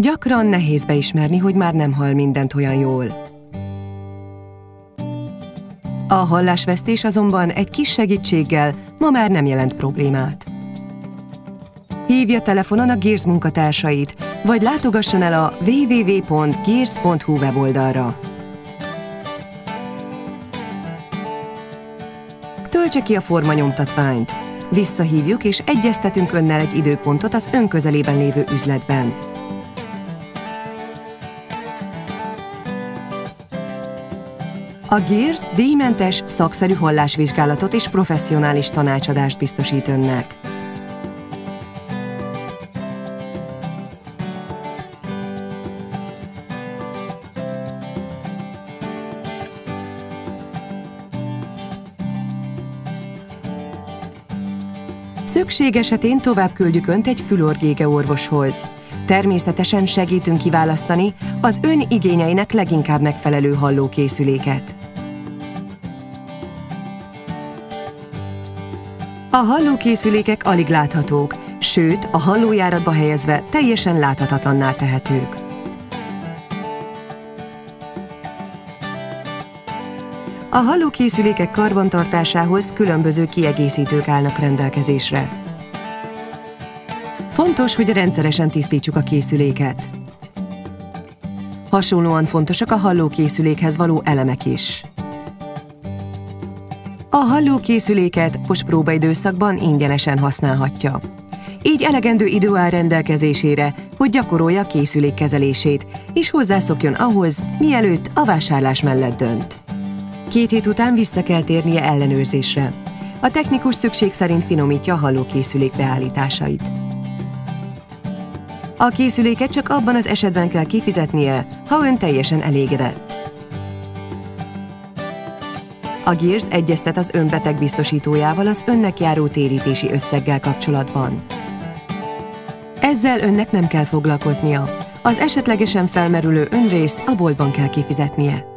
Gyakran nehéz beismerni, hogy már nem hall mindent olyan jól. A hallásvesztés azonban egy kis segítséggel ma már nem jelent problémát. Hívja telefonon a Gears munkatársait, vagy látogasson el a www.gears.hu weboldalra. Töltse ki a formanyomtatványt. Visszahívjuk és egyeztetünk önnel egy időpontot az ön közelében lévő üzletben. A Gears díjmentes, szakszerű hallásvizsgálatot és professzionális tanácsadást biztosít önnek. Szükség esetén tovább küldjük önt egy fülorgége orvoshoz. Természetesen segítünk kiválasztani az ön igényeinek leginkább megfelelő hallókészüléket. A hallókészülékek alig láthatók, sőt, a hallójáratba helyezve teljesen láthatatlanná tehetők. A hallókészülékek karbantartásához különböző kiegészítők állnak rendelkezésre. Fontos, hogy rendszeresen tisztítsuk a készüléket. Hasonlóan fontosak a hallókészülékhez való elemek is. A hallókészüléket próbaidőszakban ingyenesen használhatja. Így elegendő idő áll rendelkezésére, hogy gyakorolja a készülék kezelését, és hozzászokjon ahhoz, mielőtt a vásárlás mellett dönt. 2 hét után vissza kell térnie ellenőrzésre. A technikus szükség szerint finomítja a hallókészülék beállításait. A készüléket csak abban az esetben kell kifizetnie, ha ön teljesen elégedett. A Gears egyeztet az ön betegbiztosítójával az önnek járó térítési összeggel kapcsolatban. Ezzel önnek nem kell foglalkoznia. Az esetlegesen felmerülő önrészt a boltban kell kifizetnie.